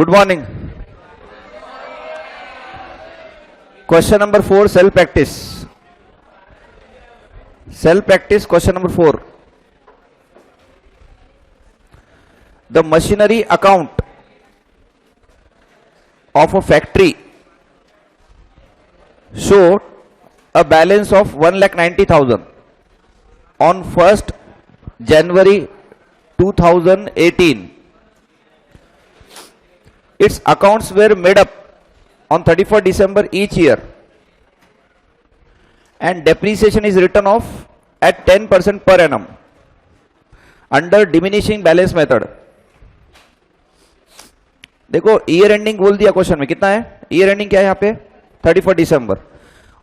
Good morning. Question number 4, cell practice. Cell practice, question number 4. The machinery account of a factory showed a balance of 1,90,000 on 1st January 2018. Its accounts were made up on 31st December each year, and depreciation is written off at 10% per annum under diminishing balance method. देखो year ending बोल दिया question में, कितना है year ending, क्या है यहाँ पे 31 दिसंबर,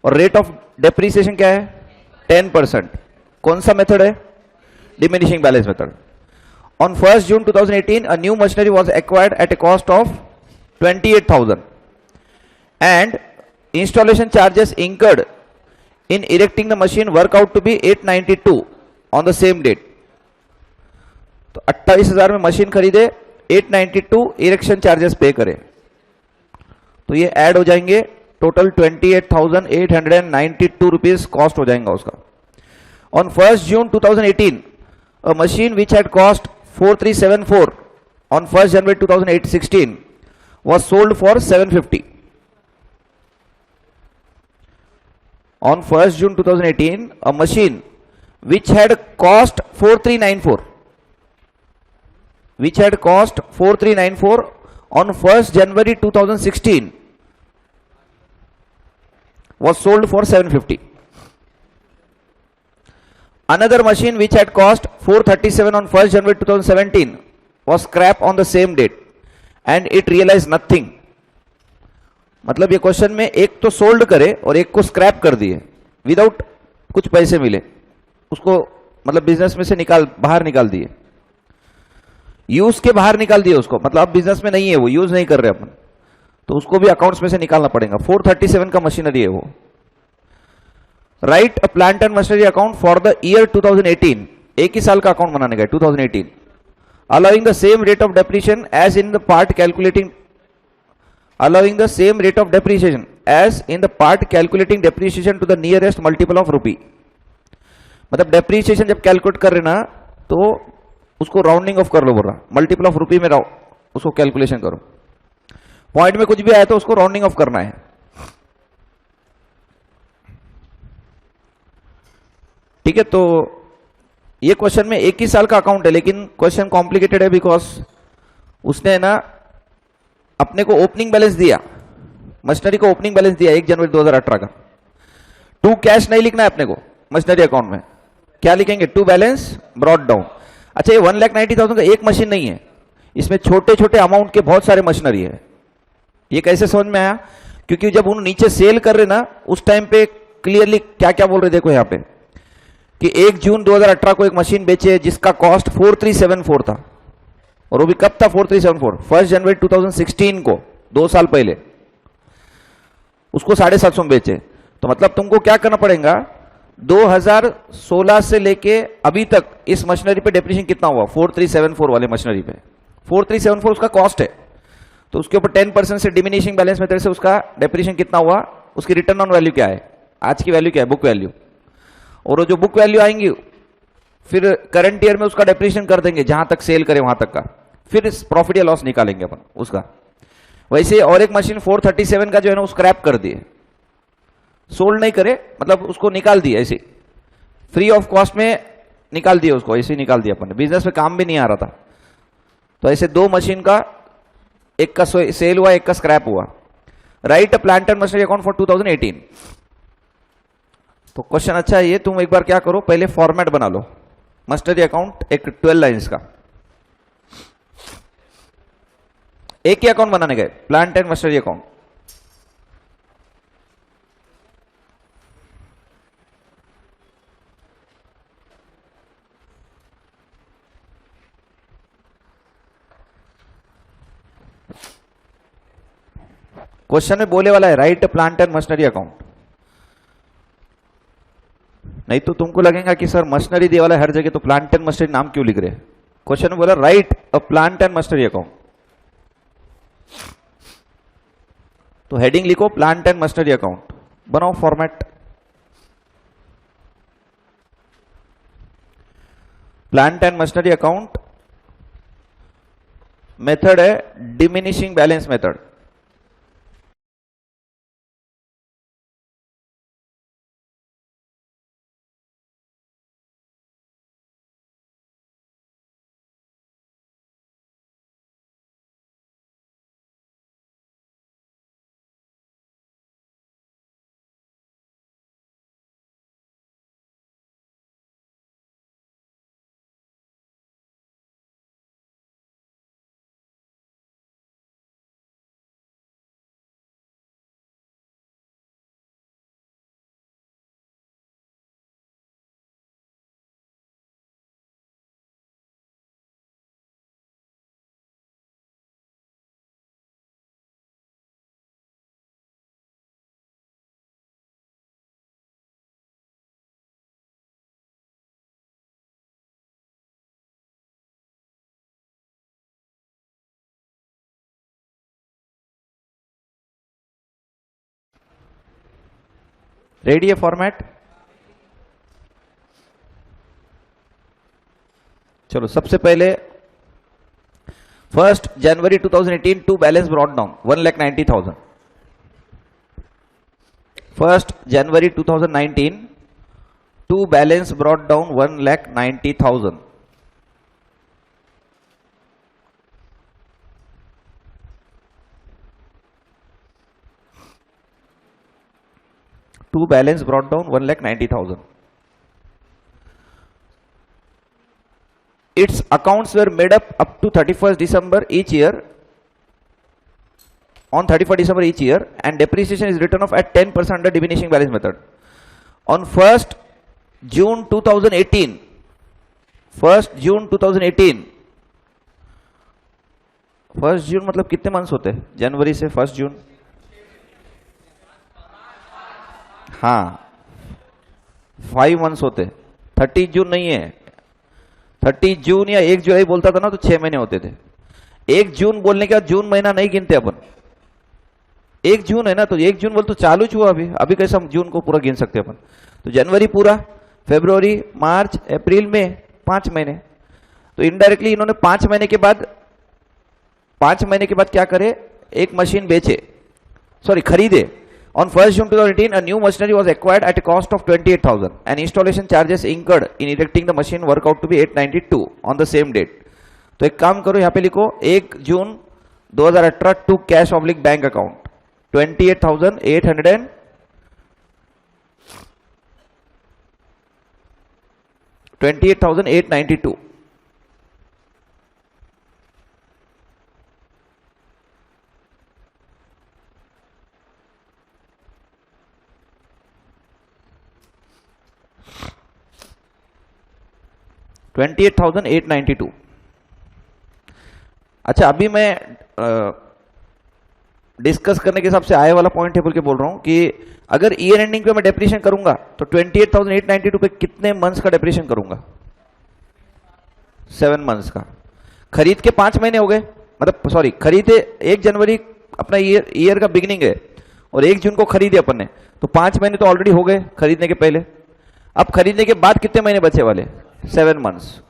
और रेट ऑफ डेप्रीसिएशन क्या है 10%. कौन सा मेथड है, diminishing balance method. On 1st June 2018, a new machinery was acquired at a cost of 28,000 and installation charges incurred in erecting the machine work out to be 892 on the same date. तो 28,000 में machine खरीदे, 892 erection charges पे करे, तो ये add हो जाएंगे, total 28,892 rupees cost हो जाएगा उसका. On 1st June 2018, a machine which had cost 4,374 on 1st January 2016 was sold for 750. On 1st June 2018, a machine which had cost 4,394 on 1st January 2016 was sold for 750. Another machine which had cost 437 on 1st January 2017 was scrapped on the same date and it realized nothing. मतलब ये question में एक तो sold करे और एक को scrap कर दिए विदाउट कुछ पैसे मिले, उसको मतलब बिजनेस में से बाहर निकाल दिए, यूज के बाहर निकाल दिए उसको, मतलब अब बिजनेस में नहीं है वो, यूज नहीं कर रहे अपन, तो उसको भी अकाउंट्स में से निकालना पड़ेगा. 437 का मशीनरी है वो. Right a plant and machinery account for the year 2018. एक ही साल का अकाउंट बनाने का 2018, allowing the same rate of depreciation as in the part calculating depreciation to the nearest multiple of rupee. मतलब डेप्रीशिएशन जब कैलकुलेट कर रहे ना तो उसको राउंडिंग ऑफ कर लो, बोल रहा मल्टीपल ऑफ रुपी में उसको कैलकुलेशन करो. पॉइंट में कुछ भी आया तो उसको राउंडिंग ऑफ करना है. ठीक है, तो ये क्वेश्चन में एक ही साल का अकाउंट है, लेकिन क्वेश्चन कॉम्प्लिकेटेड है बिकॉज उसने ना अपने को ओपनिंग बैलेंस दिया, मशीनरी को ओपनिंग बैलेंस दिया 1 जनवरी 2018 का. टू कैश नहीं लिखना है अपने को मशीनरी अकाउंट में, क्या लिखेंगे टू बैलेंस ब्रॉट डाउन. अच्छा, ये 1,90,000 का एक मशीन नहीं है, इसमें छोटे छोटे अमाउंट के बहुत सारे मशीनरी है. ये कैसे समझ में आया, क्योंकि जब उन नीचे सेल कर रहे ना उस टाइम पे क्लियरली क्या क्या बोल रहे, देखो यहाँ पे कि 1 जून 2018 को एक मशीन बेचे जिसका कॉस्ट 4,374 था, और वो भी कब था 4,374, 1 जनवरी 2016 को, 2 साल पहले उसको 750 में बेचे. तो मतलब तुमको क्या करना पड़ेगा, 2016 से लेके अभी तक इस मशीनरी पे डेप्रिसिएशन कितना हुआ, 4,374 वाले मशीनरी पे 4,374 उसका कॉस्ट है, तो उसके ऊपर 10% से डिमिनिशिंग बैलेंस मेथड से उसका डेप्रिसिएशन कितना हुआ, उसकी रिटर्न ऑन वैल्यू क्या है, आज की वैल्यू क्या है, बुक वैल्यू, और जो बुक वैल्यू आएंगी फिर करंट ईयर में उसका डेप्रिसिएशन कर देंगे जहां तक सेल करे वहां तक का, फिर प्रॉफिट या लॉस निकालेंगे अपन उसका. वैसे और एक मशीन 437 का जो है ना स्क्रैप कर दिए, सोल्ड नहीं करे, मतलब उसको निकाल दिया ऐसे फ्री ऑफ कॉस्ट में निकाल दिया, उसको ऐसे ही निकाल दिया अपन ने, बिजनेस में काम भी नहीं आ रहा था. तो ऐसे 2 मशीन का, एक का सेल हुआ एक का स्क्रैप हुआ. Right a plant and machinery account for 2018. तो क्वेश्चन अच्छा है ये, तुम एक बार क्या करो, पहले फॉर्मेट बना लो मशीनरी अकाउंट, एक 12 लाइन्स का, एक ही अकाउंट बनाने गए plant and machinery account. Question में बोले वाला है right plant and machinery account, नहीं तो तुमको लगेगा कि सर मशीनरी दिया वाला हर जगह, तो प्लांट एंड मशीनरी नाम क्यों लिख रहे हैं. क्वेश्चन में बोला write a plant and machinery account. तो हेडिंग लिखो प्लांट एंड मशीनरी अकाउंट, बनाओ format. Plant and machinery account method है डिमिनिशिंग बैलेंस मेथड। रेडी है फॉर्मेट? चलो सबसे पहले 1 जनवरी 2018 टू बैलेंस ब्रॉट डाउन 1,90,000। 1 जनवरी 2019 to balance brought down 1,90,000। To balance brought down 1,90,000. Its accounts were made up to 31st December each year. On 31st December each year, and depreciation is written off at 10% under diminishing balance method. On 1st June 2018, 1st June 2018, 1st जून मतलब कितने months होते हैं जनवरी से 1st जून? हाँ 5 months होते। 30 जून नहीं है, 30 जून या 1 जुलाई बोलता था ना तो 6 महीने होते थे। 1 जून बोलने के बाद जून महीना नहीं गिनते अपन। 1 जून है ना, तो 1 जून बोल तो चालू हुआ अभी कैसे हम जून को पूरा गिन सकते अपन? तो जनवरी पूरा, फरवरी, मार्च, अप्रैल, मई, 5 महीने। तो इनडायरेक्टली इन्होंने 5 महीने के बाद क्या करे? एक मशीन बेचे, सॉरी खरीदे। On 1st June 2018, a new machinery was acquired at a cost of 28,000 and installation charges incurred in erecting the machine work out to be 892 on the same date. तो एक काम करो, यहाँ पे लिखो 1 जून 2018 to cash oblique bank account 28,892। 28,892। अच्छा अभी मैं डिस्कस करने के हिसाब से आए वाला पॉइंट है बोल के बोल रहा हूं कि अगर ईयर एंडिंग पे मैं डेप्रिसिएशन करूंगा तो 28,892 पे कितने मंथ्स का डेप्रिसिएशन करूंगा? 7 मंथ्स का। खरीद के 5 महीने हो गए, मतलब सॉरी खरीदे 1 जनवरी अपना ईयर का बिगिनिंग है और 1 जून को खरीदे अपन ने, तो 5 महीने तो ऑलरेडी हो गए खरीदने के पहले। अब खरीदने के बाद कितने महीने बचे वाले? 7 मंथ्स।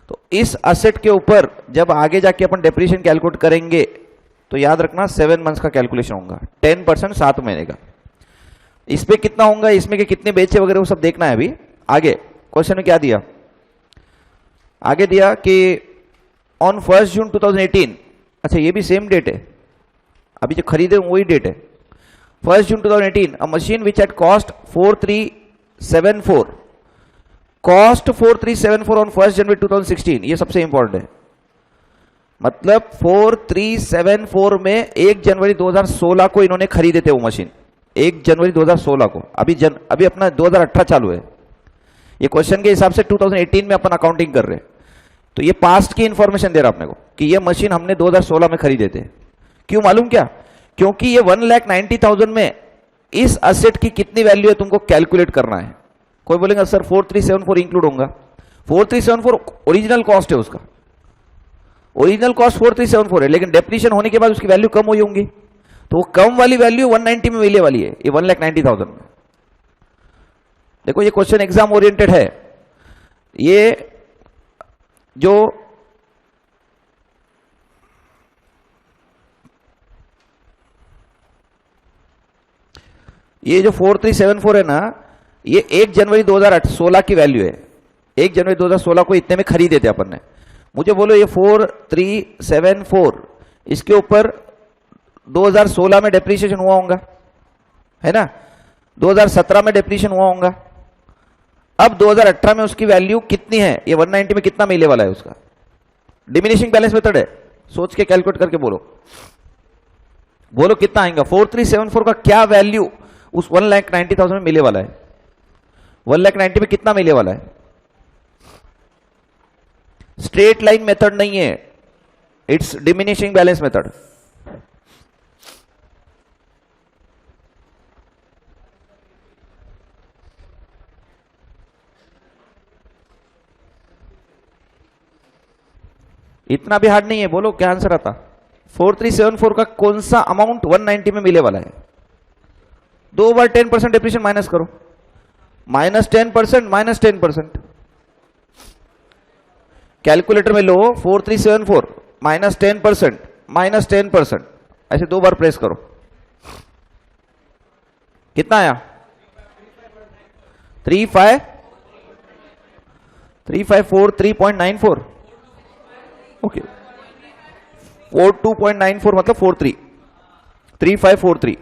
तो इस असेट के ऊपर जब आगे जाके अपन डेप्रिसिएशन कैलकुलेट करेंगे तो याद रखना 7 मंथ्स का कैलकुलेशन होगा, 10% 7 महीने का। इस पे कितना होगा, इसमें के कितने बेचे वगैरह वो सब देखना है अभी आगे। क्वेश्चन में क्या दिया? आगे दिया कि ऑन 1 जून 2018, अच्छा ये भी सेम डेट है, अभी जो खरीदे वही डेट है। 1 जून 2018 अ machine which at cost 4374, cost 4374 on 1 जनवरी 2016, ये सबसे इंपॉर्टेंट है। मतलब 4374 में 1 जनवरी 2016 को इन्होंने खरीदे थे वो मशीन, 1 जनवरी 2016 को। अभी अपना 2018 चालू है। ये क्वेश्चन के हिसाब से 2018 में अपन अकाउंटिंग कर रहे हैं, तो ये पास्ट की इंफॉर्मेशन दे रहा अपने को कि ये मशीन हमने 2016 में खरीदे थे। क्यों मालूम क्या? क्योंकि ये 1,90,000 में इस असेट की कितनी वैल्यू है तुमको कैलकुलेट करना है। कोई बोलेगा सर 4374 इंक्लूड होगा, 4374 ओरिजिनल कॉस्ट है उसका, ओरिजिनल कॉस्ट 4374 है, लेकिन डेप्रीशिएशन होने के बाद उसकी वैल्यू कम हुई होंगी, तो वो कम वाली वैल्यू 190 में मिलने वाली है, ये 1,90,000 में। देखो ये क्वेश्चन एग्जाम ओरिएंटेड है। ये जो ये जो 4374 है ना, ये 1 जनवरी 2016 की वैल्यू है। 1 जनवरी 2016 को इतने में खरीदे थे अपन ने। मुझे बोलो ये 4374 इसके ऊपर 2016 में डेप्रीशिएशन हुआ होगा, है ना, 2017 में डेप्रीशिएशन हुआ होगा। अब 2018 में उसकी वैल्यू कितनी है, ये 190 में कितना मिलने वाला है उसका? डिमिनिशिंग बैलेंस मेथड है, सोच के कैलकुलेट करके बोलो, बोलो कितना आएगा? 4374 का क्या वैल्यू उस 1,90,000 में मिलने वाला है? 1,90,000 में कितना मिलने वाला है? स्ट्रेट लाइन मेथड नहीं है, इट्स डिमिनिशिंग बैलेंस मेथड। इतना भी हार्ड नहीं है, बोलो क्या आंसर आता? 4374 का कौन सा अमाउंट 190 में मिलने वाला है? 2 बार 10% डेप्रीशिएशन माइनस करो, -10% -10%। कैलकुलेटर में लो 4374 -10% -10%, ऐसे 2 बार प्रेस करो, कितना आया? 3543.94, ओके 42.94 मतलब 43, 3543।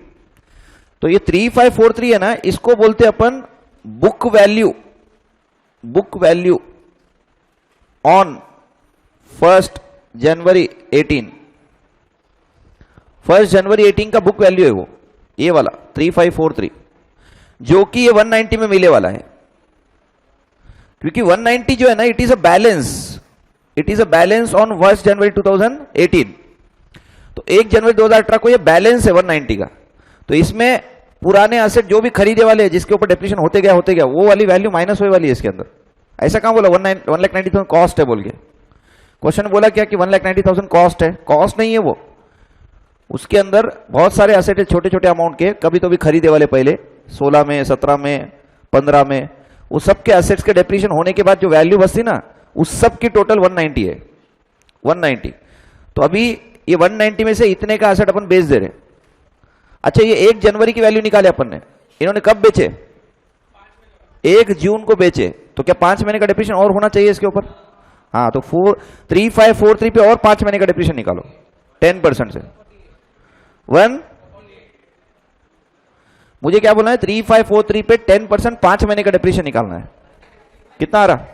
तो ये 3543 है ना, इसको बोलते अपन book value, book value on 1 जनवरी 18, 1 जनवरी 18 का बुक वैल्यू है वो, ये वाला 3543, जो कि ये 190 में मिले वाला है। क्योंकि 190 जो है ना, it is a balance, it is a balance on 1 जनवरी 2018। तो 1 जनवरी 2018 को ये बैलेंस है 190 का। तो इसमें पुराने एसेट जो भी खरीदे वाले हैं, जिसके ऊपर डेप्रीशिएशन होते गया, वो वाली वैल्यू माइनस होने वाली है इसके अंदर। ऐसा कहां बोला 1,90,000 कॉस्ट है बोल के? क्वेश्चन बोला क्या कि 1,90,000 कॉस्ट है? कॉस्ट नहीं है वो, उसके अंदर बहुत सारे एसेट है छोटे छोटे अमाउंट के, कभी तो भी खरीदे वाले पहले 16 में, 17 में, 15 में, वो सब के एसेट्स के डेप्रीशिएशन होने के बाद जो वैल्यू बचती ना, उस सब की टोटल 190 है, 190। तो अभी ये 190 में से इतने का एसेट अपन बेच दे रहे। अच्छा, ये 1 जनवरी की वैल्यू निकाले अपन ने, इन्होंने कब बेचे? 1 जून को बेचे। तो क्या 5 महीने का डेप्रीशिएशन और होना चाहिए इसके ऊपर? हाँ, तो 3543 पे और 5 महीने का डेप्रीशिएशन निकालो 10% से 1। मुझे क्या बोलना है? 3543 पे 10% 5 महीने का डेप्रीशिएशन निकालना है। कितना आ रहा?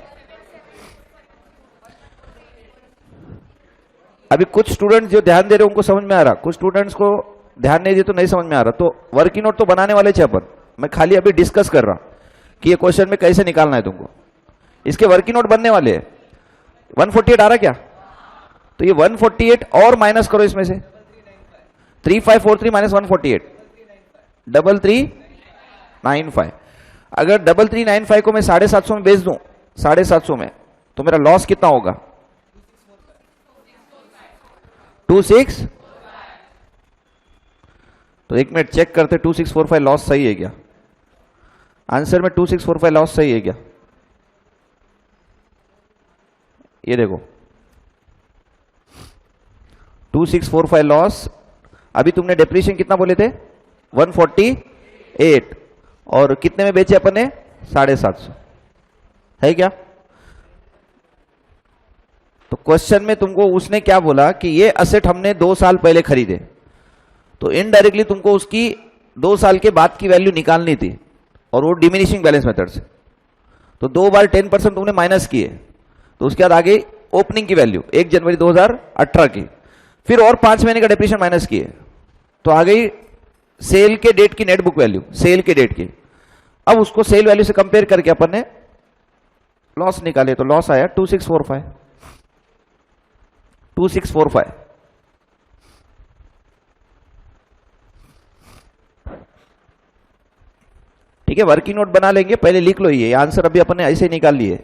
अभी कुछ स्टूडेंट्स जो ध्यान दे रहे उनको समझ में आ रहा, कुछ स्टूडेंट्स को ध्यान नहीं दे तो नहीं समझ में आ रहा। तो वर्किंग नोट तो बनाने वाले थे अपन, मैं खाली अभी डिस्कस कर रहा कि ये क्वेश्चन में कैसे निकालना है तुमको। इसके वर्किंग नोट बनने वाले हैं। 148 आ रहा क्या? तो ये 148 और माइनस करो इसमें से, 3543 माइनस 148, 3395। अगर 3395 को मैं 750 में बेच दूं, 750 में, तो मेरा लॉस कितना होगा? 26। तो एक मिनट चेक करते, 2645 लॉस सही है क्या? आंसर में 2645 लॉस सही है क्या? ये देखो 2645 लॉस। अभी तुमने डेप्रीशिएशन कितना बोले थे? 148, और कितने में बेचे अपन ने? 750, है क्या? तो क्वेश्चन में तुमको उसने क्या बोला कि ये असेट हमने 2 साल पहले खरीदे, तो इनडायरेक्टली तुमको उसकी 2 साल के बाद की वैल्यू निकालनी थी, और वो डिमिनिशिंग बैलेंस मेथड से। तो 2 बार 10% तुमने माइनस किए, तो उसके बाद आगे ओपनिंग की वैल्यू 1 जनवरी 2018 की, फिर और 5 महीने का डेप्रीशिएशन माइनस किए, तो आ गई सेल के डेट की नेट बुक वैल्यू, सेल के डेट की। अब उसको सेल वैल्यू से कंपेयर करके अपन ने लॉस निकाले, तो लॉस आया 2645, 2645। ठीक है, वर्किंग नोट बना लेंगे, पहले लिख लो ये आंसर अभी अपन ने ऐसे निकाल लिए।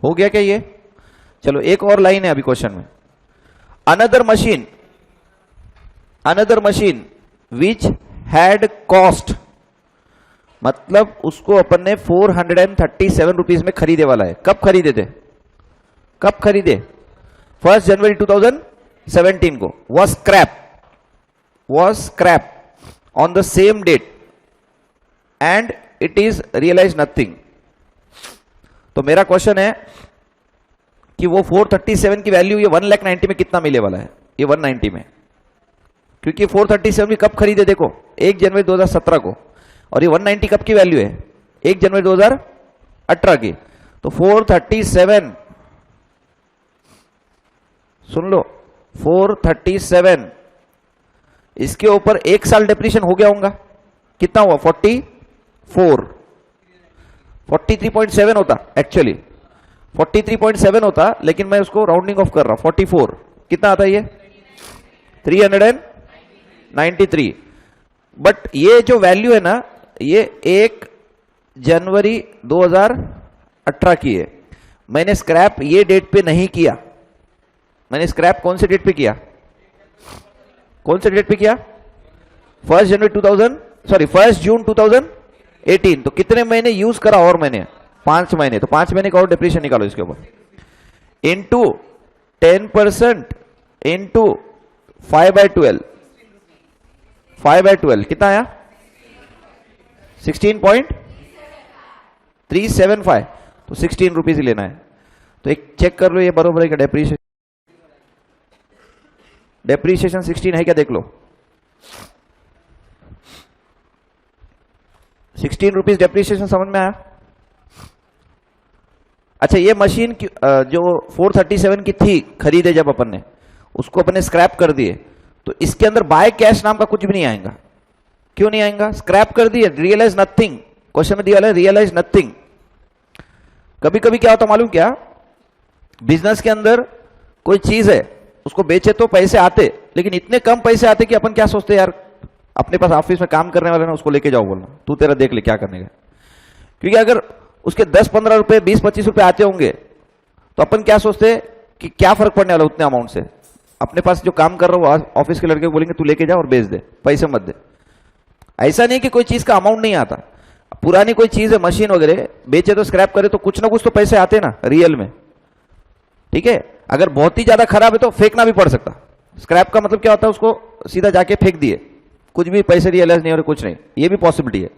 हो गया क्या ये? चलो एक और लाइन है अभी क्वेश्चन में, another machine which had cost, मतलब उसको अपन ने 437 रुपीज में खरीदे वाला है। कब खरीदे थे? कब खरीदे? 1 जनवरी 2017 को। was scrap on the same date and it is realized nothing। तो मेरा क्वेश्चन है कि वो 437 की वैल्यू ये 1,90,000 में कितना मिले वाला है? ये 190 में, क्योंकि 437 की कब खरीदे देखो, 1 जनवरी 2017 को, और ये 190 कब की वैल्यू है? 1 जनवरी 2018 की। तो 437, सुन लो, 437 इसके ऊपर एक साल डेप्रिशिएशन हो गया होगा, कितना हुआ? 43.7 होता, एक्चुअली 43.7 होता, लेकिन मैं उसको राउंडिंग ऑफ कर रहा हूं, 44 कितना आता है ये? 393। बट ये जो वैल्यू है ना, ये 1 जनवरी 2018 की है। मैंने स्क्रैप ये डेट पे नहीं किया, मैंने स्क्रैप कौन से डेट पे किया? कौन से डेट पे किया? 1 जून 2018। तो कितने महीने यूज करा? और मैंने 5 महीने, तो 5 महीने का और डिप्रीशिएशन निकालो इसके ऊपर, इंटू 10% इंटू 5/12 कितना आया? 16.375। तो 16 रुपीज ही लेना है। तो एक चेक कर लो ये बरोबर है क्या? डेप्रीशिएशन 16 है क्या? देख लो, 16 रुपीज डेप्रीशिएशन, समझ में आया? अच्छा, ये मशीन की जो 437 की थी खरीदे जब अपन ने, उसको अपन ने स्क्रैप कर दिए, तो इसके अंदर बाय कैश नाम का कुछ भी नहीं आएगा। क्यों नहीं आएगा? स्क्रैप कर दिए, रियलाइज नथिंग, क्वेश्चन में दिया है रियलाइज नथिंग। कभी कभी क्या होता मालूम क्या, बिजनेस के अंदर कोई चीज है, उसको बेचे तो पैसे आते, लेकिन इतने कम पैसे आते कि अपन क्या सोचते, यार अपने पास ऑफिस में काम करने वाले ना, उसको लेके जाओ, बोलना तू तेरा देख ले क्या करने का। क्योंकि अगर उसके 10-15 रुपए 20-25 रुपए आते होंगे, तो अपन क्या सोचते कि क्या फर्क पड़ने वाला उतने अमाउंट से, अपने पास जो काम कर रहा हो ऑफिस के लड़के को बोलेंगे तू लेके जा और बेच दे, पैसे मत दे। ऐसा नहीं कि कोई चीज का अमाउंट नहीं आता, पुरानी कोई चीज है, मशीन वगैरह बेचे तो स्क्रैप करे तो कुछ ना कुछ तो पैसे आते ना रियल में, ठीक है। अगर बहुत ही ज्यादा खराब है तो फेंकना भी पड़ सकता। स्क्रैप का मतलब क्या होता है, उसको सीधा जाके फेंक दिए, कुछ भी पैसे रियलाइज नहीं हो रहे, कुछ नहीं, ये भी पॉसिबिलिटी है।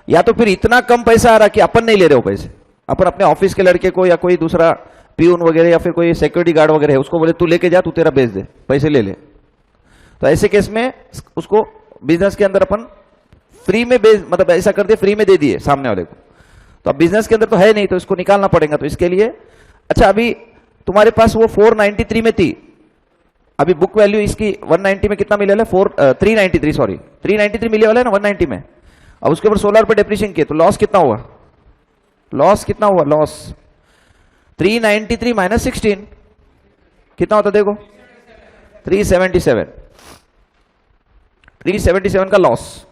या तो फिर इतना कम पैसा आ रहा कि अपन नहीं ले रहे हो पैसे, अपन अपने ऑफिस के लड़के को या कोई दूसरा पियून वगैरह या फिर कोई सिक्योरिटी गार्ड वगैरह है, उसको बोले तू लेके जा, तू तेरा बेच दे, पैसे ले ले। तो ऐसे केस में उसको बिजनेस के अंदर अपन फ्री में बेच, मतलब ऐसा कर दिए, फ्री में दे दिए सामने वाले को। तो अब बिजनेस के अंदर तो है नहीं, तो इसको निकालना पड़ेगा। तो इसके लिए अच्छा, अभी तुम्हारे पास वो 493 में थी, अभी बुक वैल्यू इसकी 190 में कितना मिले वाला है? 393 मिले वाला है ना 190 में। अब उसके ऊपर 16 रुपए डिप्रीशिएशन किए, तो लॉस कितना हुआ? लॉस 393 माइनस 16 कितना होता देखो? 377 का लॉस,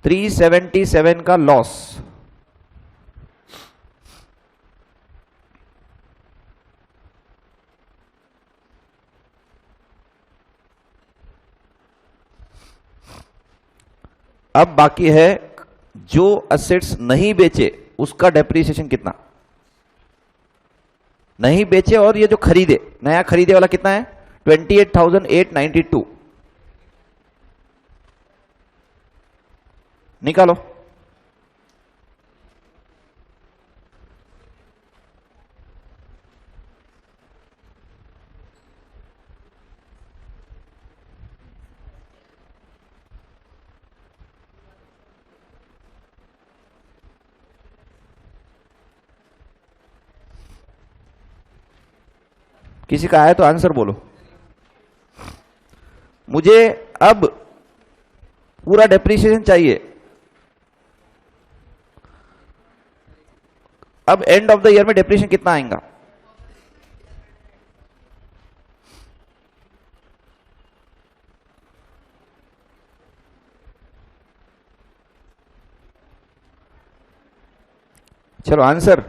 377 का लॉस। अब बाकी है जो असेट्स नहीं बेचे उसका डेप्रीसिएशन कितना? नहीं बेचे और ये जो खरीदे, नया खरीदे वाला कितना है? 28,892 निकालो। किसी का आया तो आंसर बोलो। मुझे अब पूरा डेप्रीशिएशन चाहिए। अब एंड ऑफ द ईयर में डेप्रीशिएशन कितना आएगा? चलो आंसर।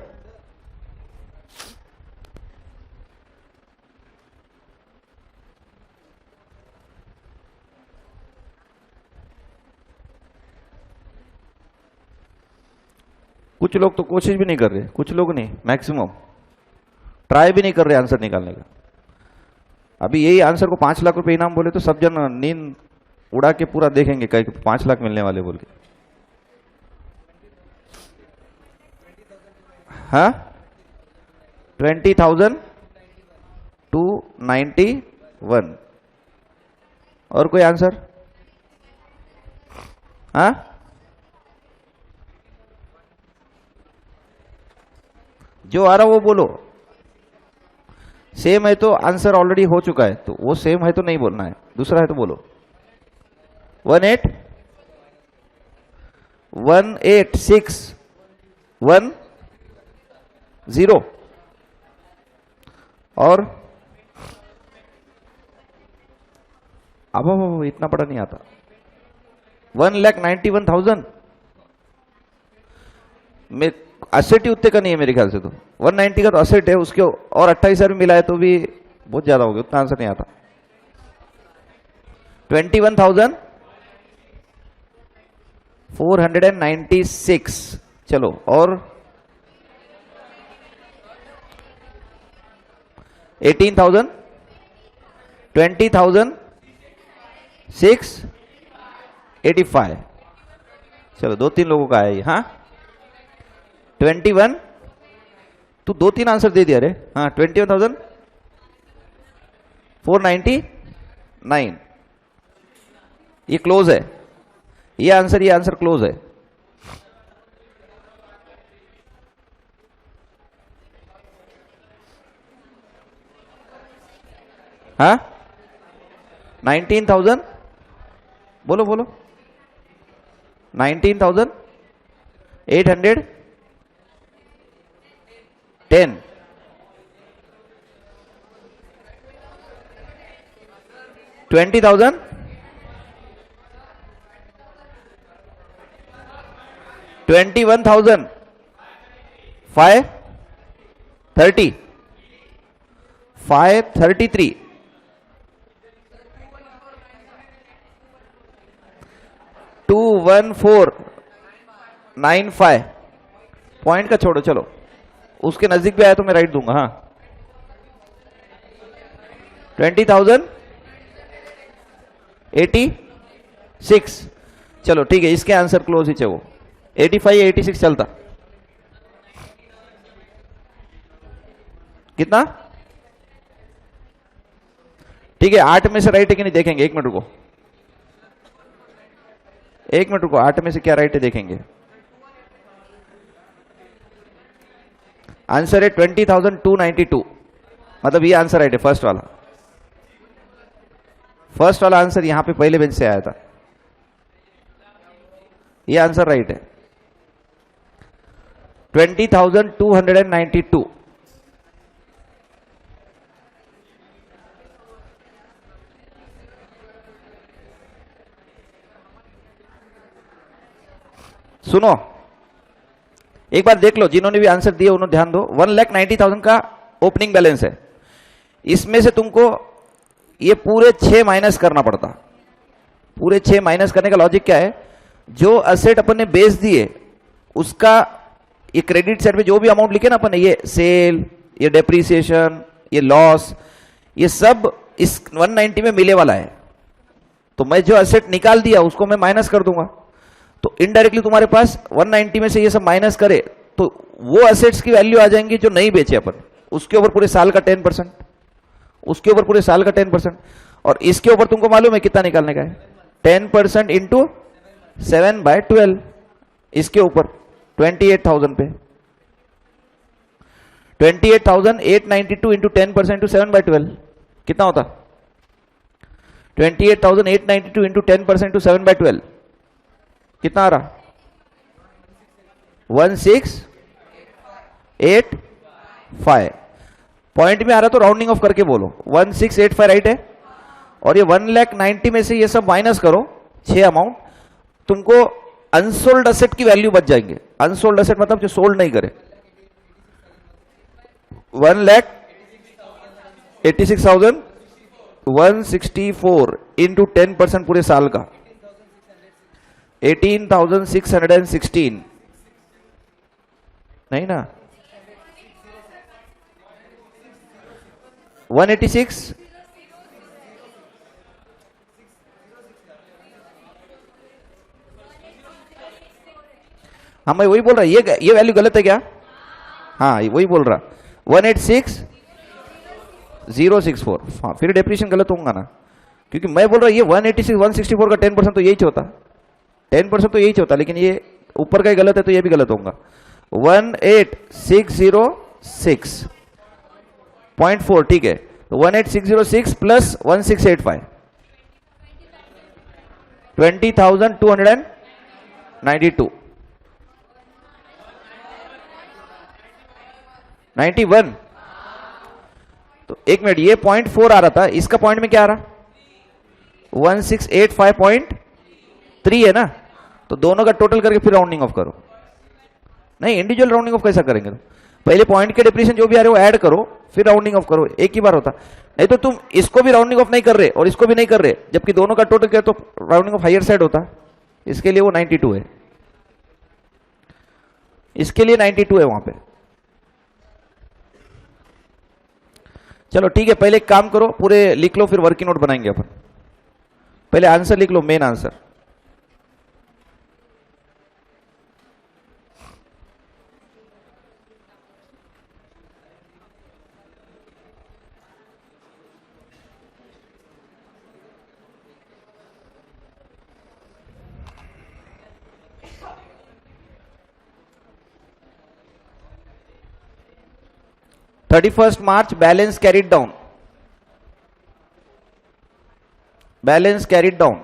कुछ लोग तो कोशिश भी नहीं कर रहे, कुछ लोग नहीं, मैक्सिमम ट्राई भी नहीं कर रहे आंसर निकालने का। अभी यही आंसर को 5 लाख रुपए इनाम बोले तो सब जन नींद उड़ा के पूरा देखेंगे कहीं 5 लाख मिलने वाले बोल के। हाँ 20,291। और कोई आंसर? हाँ जो आ रहा वो बोलो। सेम है तो आंसर ऑलरेडी हो चुका है, तो वो सेम है तो नहीं बोलना है, दूसरा है तो बोलो। 1,8,6,1,0 और अब इतना बड़ा नहीं आता। 1,91,000 में असेट ही उतने का नहीं है मेरे ख्याल से। तो 190 का तो असेट है, उसके और 28,000 मिला है तो भी बहुत ज्यादा हो गया, उतना आंसर नहीं आता। 21,496। चलो और 18,000, 20,685। चलो 2-3 लोगों का है ये। हाँ 21, तू 2-3 आंसर दे दिया रे। हाँ 21,499। ये क्लोज है, ये आंसर क्लोज है। हाँ 19,000 बोलो बोलो। 19,810। 20,000। 21,530। 533। 21495। पॉइंट का छोड़ो, चलो उसके नजदीक भी आया तो मैं राइट दूंगा। हाँ 20,086। चलो ठीक है, इसके आंसर क्लोज ही चाहिए। 85 या 86 चलता। कितना? ठीक है 8 में से राइट है कि नहीं देखेंगे। 1 मिनट रुको, 1 मिनट रुको। 8 में से क्या राइट है देखेंगे। आंसर है 20,292। मतलब ये आंसर राइट है, फर्स्ट वाला। फर्स्ट वाला आंसर यहां पे पहले बेंच से आया था, ये आंसर राइट है। 20,292। सुनो एक बार देख लो, जिन्होंने भी आंसर दिए उन्होंने ध्यान दो। 1,90,000 का ओपनिंग बैलेंस है, इसमें से तुमको ये पूरे 6 माइनस करना पड़ता। पूरे 6 माइनस करने का लॉजिक क्या है, जो असेट अपन ने बेच दिए उसका ये क्रेडिट साइड पे जो भी अमाउंट लिखे ना अपन ने, ये सेल, ये डेप्रीसिएशन, ये लॉस, ये सब इस 190 में मिले वाला है। तो मैं जो असेट निकाल दिया उसको मैं माइनस कर दूंगा, तो इनडायरेक्टली तुम्हारे पास 190 में से ये सब माइनस करे तो वो असेट्स की वैल्यू आ जाएंगी जो नहीं बेचे अपन, उसके ऊपर पूरे साल का 10%, उसके ऊपर पूरे साल का 10%। और इसके ऊपर तुमको मालूम है कितना निकालने का है, 10% इंटू 7/12। इसके ऊपर 28,000 पे 28,892 इंटू 10% इंटू 7/12 कितना होता? 28,892 इंटू 10% इंटू 7/12 कितना आ रहा? 1685। पॉइंट में आ रहा तो राउंडिंग ऑफ करके बोलो। 1685 राइट है। और ये 1,90,000 में से ये सब माइनस करो 6 अमाउंट, तुमको अनसोल्ड असेट की वैल्यू बच जाएंगे। अनसोल्ड एसेट मतलब जो सोल्ड नहीं करे, 1,86,164 इंटू 10% पूरे साल का 18,616, नहीं ना 186, हाँ मैं वही बोल रहा, ये वैल्यू गलत है क्या? हाँ वही बोल रहा 186,064, हाँ फिर डेप्रिसिएशन गलत होगा ना, क्योंकि मैं बोल रहा ये 186 164 का 10% तो यही होता, 10% तो यही होता, लेकिन ये ऊपर का ही गलत है तो ये भी गलत होगा। 18606.4 ठीक है, तो 18606 प्लस 1685 20,292 91। तो एक मिनट, ये 0.4 आ रहा था, इसका पॉइंट में क्या आ रहा 1685.3 है ना, तो दोनों का टोटल करके फिर राउंडिंग ऑफ करो। नहीं इंडिविजुअल राउंडिंग ऑफ कैसा करेंगे? तो पहले पॉइंट के डिप्रेशन जो भी आ रहे हो ऐड करो, फिर राउंडिंग ऑफ करो, एक ही बार होता। नहीं तो तुम इसको भी राउंडिंग ऑफ नहीं कर रहे और इसको भी नहीं कर रहे, जबकि दोनों का टोटल किया तो राउंडिंग ऑफ हायर साइड होता। इसके लिए वो 92 है, इसके लिए 92 है वहां पे। चलो ठीक है, पहले एक काम करो, पूरे लिख लो, फिर वर्किंग नोट बनाएंगे अपन। पहले आंसर लिख लो, main answer. March balance carried down, balance carried down,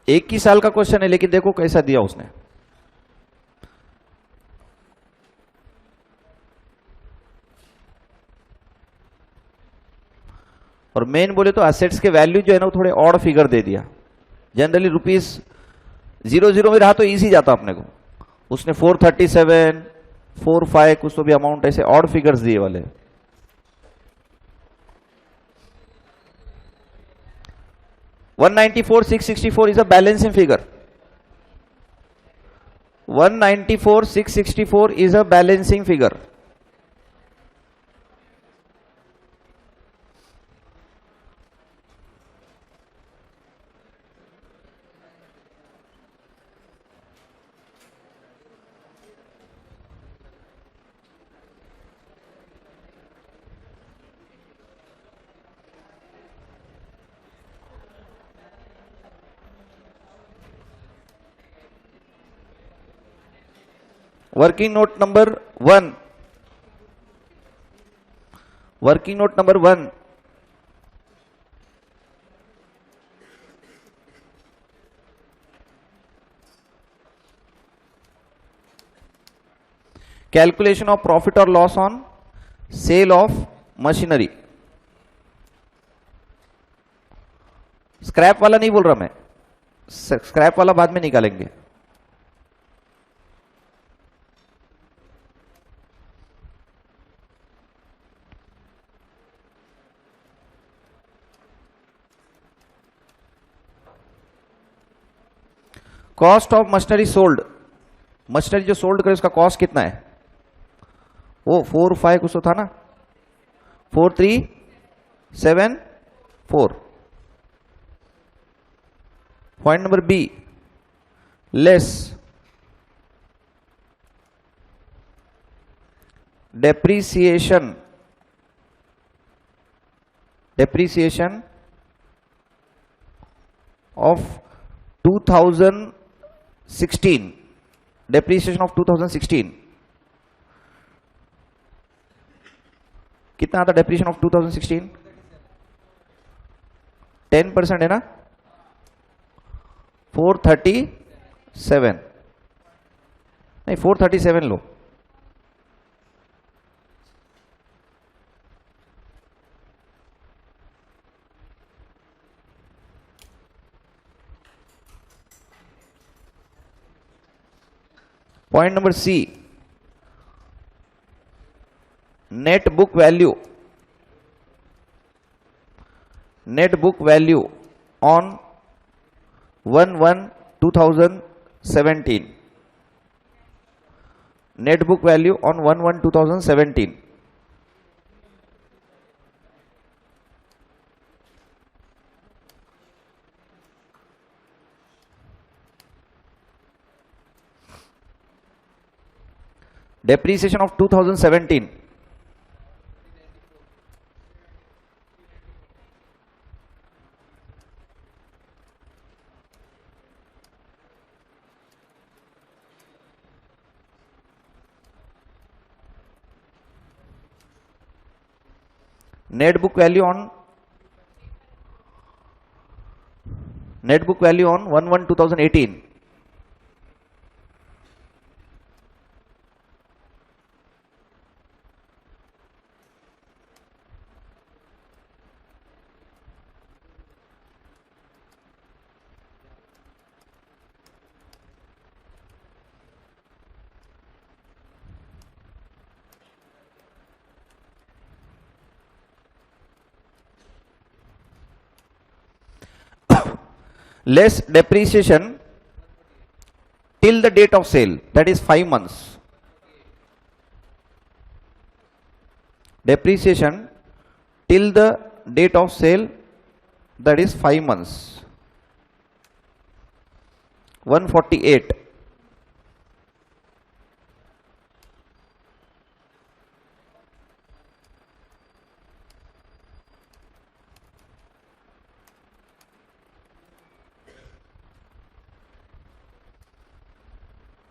एक ही साल का क्वेश्चन है, लेकिन देखो कैसा दिया उसने। और मेन बोले तो एसेट्स के वैल्यू जो है ना वो थोड़े ऑड फिगर दे दिया। जनरली ₹0 में रहा तो इजी जाता अपने को, उसने 437 45 कुछ तो भी अमाउंट ऐसे ऑड फिगर्स दिए वाले। $194,664 is a balancing figure. 194,664 is a balancing figure. Working note number 1, working note number 1, calculation of profit और loss on sale of machinery. Scrap वाला नहीं बोल रहा मैं, स्क्रैप वाला बाद में निकालेंगे। Cost of machinery sold, machinery जो सोल्ड करे उसका कॉस्ट कितना है? वो 45 कुछ तो था ना, 4374। Point number B, less depreciation, depreciation of 2016, depreciation of 2016 कितना आता? डेप्रीसिएशन ऑफ 2016 10% है ना, 437, नहीं 437 लो, Point number C, net book value on 1/1/2017. Net book value on 1/1/2017. Depreciation of 2017. Net book value on 1/1/2018. Less depreciation till the date of sale, that is 5 months. Depreciation till the date of sale, that is 5 months. 148.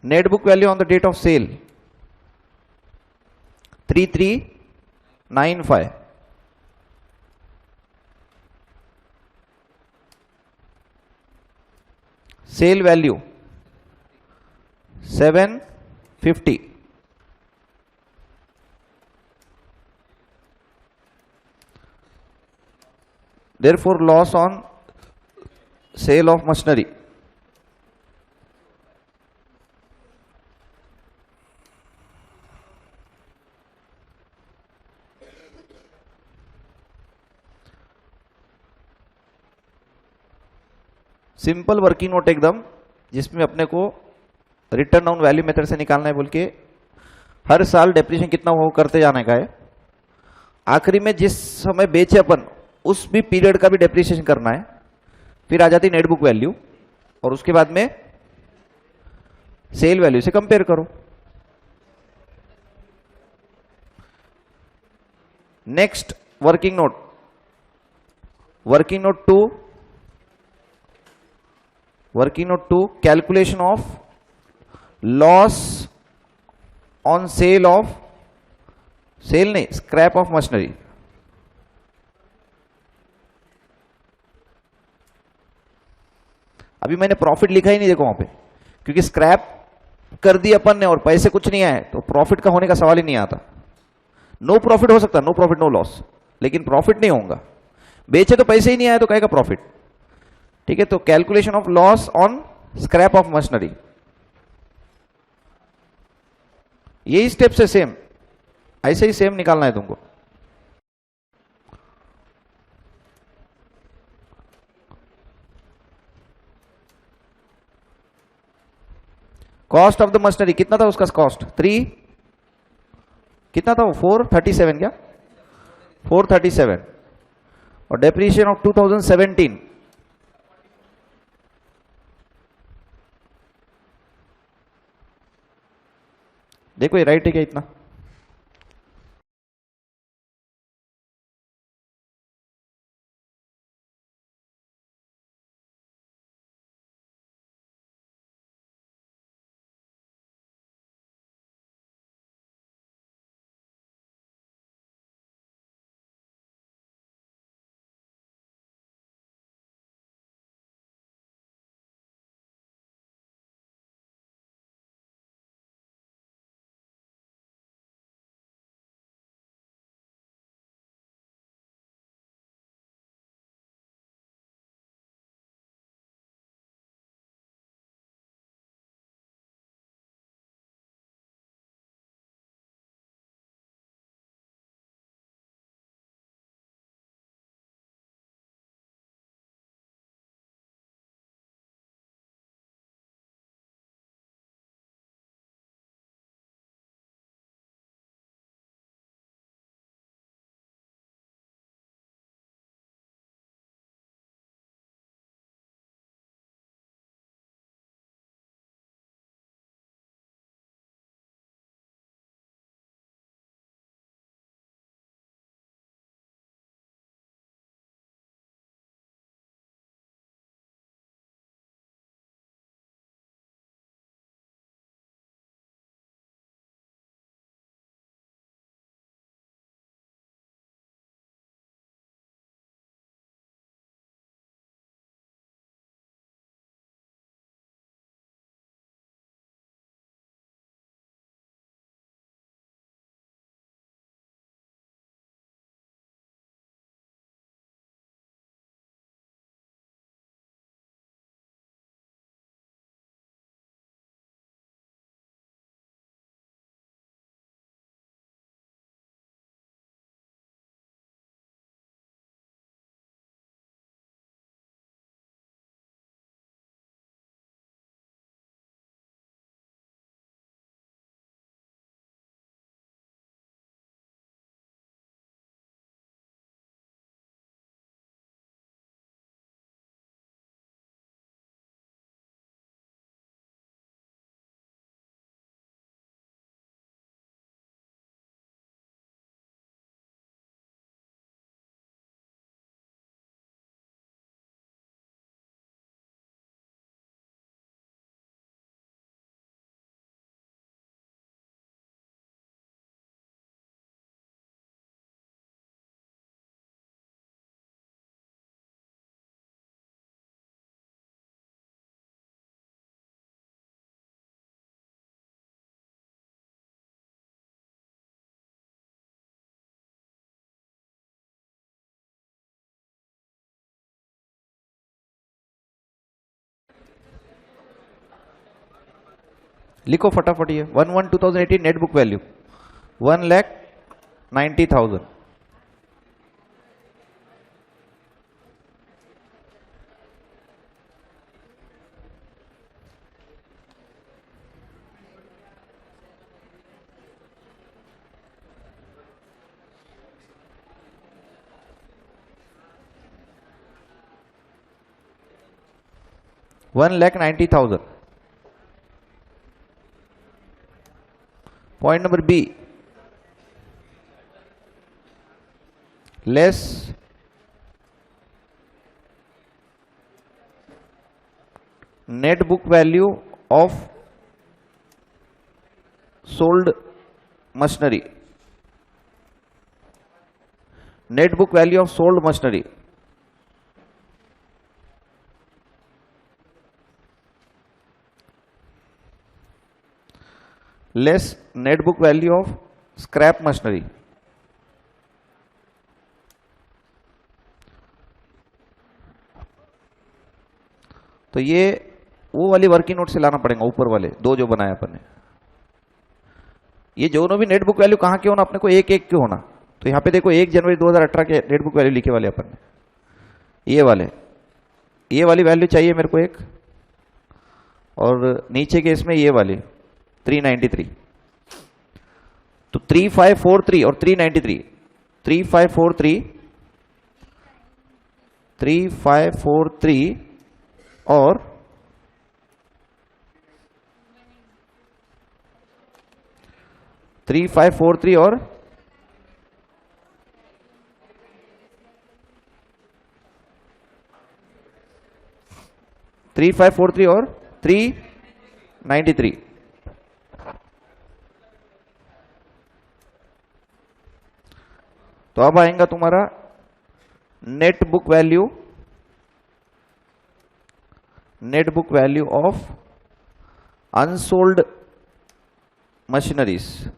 Net book value on the date of sale 3395. Sale value 750. Therefore, loss on sale of machinery. Simple working note एकदम, जिसमें अपने को return down value method से निकालना है बोल के हर साल डेप्रिसिएशन कितना हो करते जाने का है। आखिरी में जिस समय बेचे अपन उस भी पीरियड का भी डेप्रिसिएशन करना है। फिर आ जाती नेट बुक वैल्यू और उसके बाद में सेल वैल्यू से कंपेयर करो। Next working note 2 calculation of loss on sale of scrap of machinery. अभी मैंने प्रॉफिट लिखा ही नहीं, देखो वहां पे, क्योंकि स्क्रैप कर दी अपन ने और पैसे कुछ नहीं आए तो प्रॉफिट का होने का सवाल ही नहीं आता। नो प्रॉफिट हो सकता, नो प्रॉफिट नो लॉस, लेकिन प्रॉफिट नहीं होगा। बेचे तो पैसे ही नहीं आए तो कहेगा प्रॉफिट। ठीक है, तो calculation of loss on scrap of machinery, यही स्टेप से सेम, ऐसे ही सेम निकालना है तुमको। कॉस्ट ऑफ द मशीनरी कितना था, उसका कॉस्ट 3 कितना था वो 437 क्या 437। और डेप्रिसिएशन ऑफ 2017 देखो ये राइट है क्या इतना। लिखो फटाफट ये 1/1/2018 net book value 1,90,000। $1,90,000। Point number B, less net book value of sold machinery. Net book value of sold machinery. Less net book value of scrap machinery. तो ये वो वाली वर्किंग नोट से लाना पड़ेगा, ऊपर वाले दो जो बनाए अपन ने। ये दोनों भी नेट बुक वैल्यू कहां के होना, अपने को एक एक के होना। तो यहां पे देखो 1 जनवरी 2018 के नेट बुक वैल्यू लिखे वाले अपन ने, ये वाली वैल्यू चाहिए मेरे को एक, और नीचे के इसमें ये वाली 393। तो 3543 और 393, 3543 और 3543 और 3543 और 393। तो अब आएगा तुम्हारा net book value of unsold machineries.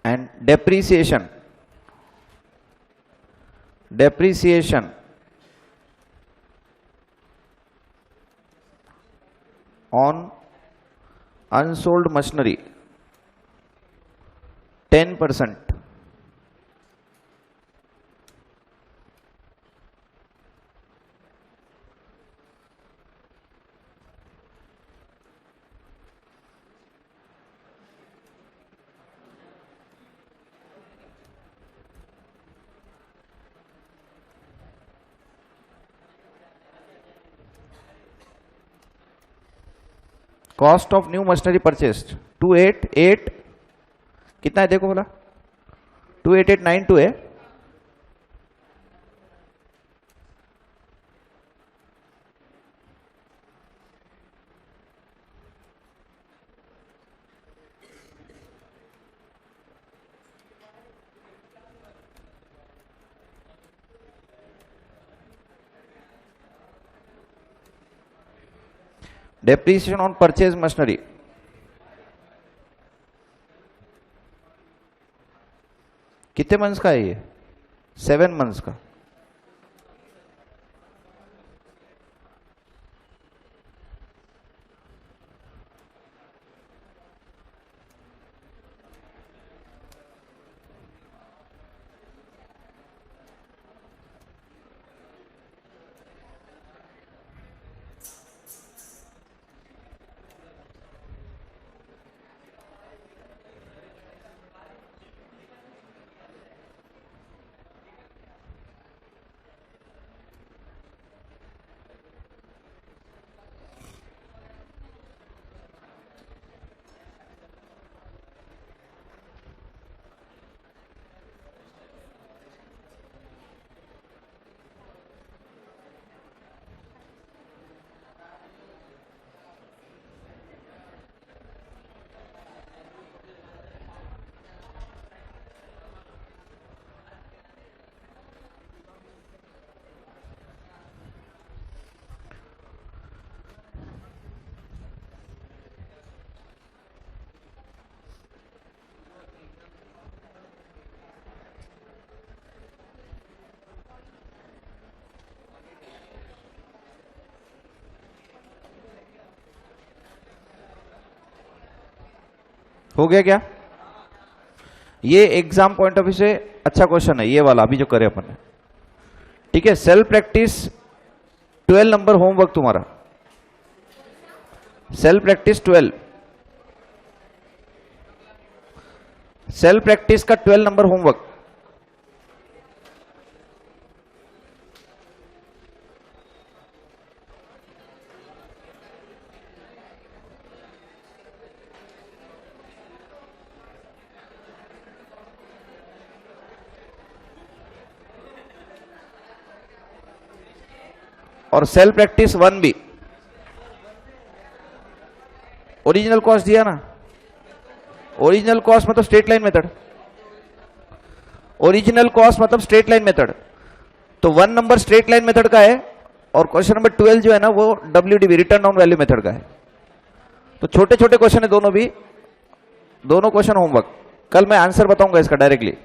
And depreciation on unsold machinery 10%। Cost of new machinery purchased 288 कितना है देखो बोला, 28892 है। डेप्रिसिएशन ऑन परचेज मशीनरी कितने मंथ्स का है ये, 7 मंथ्स का। हो गया क्या? ये एग्जाम पॉइंट ऑफ व्यू से अच्छा क्वेश्चन है ये वाला अभी जो करे अपन ने। ठीक है, सेल्फ प्रैक्टिस 12 नंबर होमवर्क तुम्हारा, सेल्फ प्रैक्टिस 12, सेल्फ प्रैक्टिस का 12 नंबर होमवर्क। और सेल्फ प्रैक्टिस 1 भी ओरिजिनल कॉस्ट दिया ना, ओरिजिनल कॉस्ट मतलब straight line method, original cost मतलब स्ट्रेट लाइन मेथड। तो 1 नंबर स्ट्रेट लाइन मेथड का है और क्वेश्चन नंबर 12 जो है ना वो WDV return down value method का है। तो छोटे छोटे क्वेश्चन है दोनों भी, दोनों क्वेश्चन होमवर्क। कल मैं आंसर बताऊंगा इसका डायरेक्टली।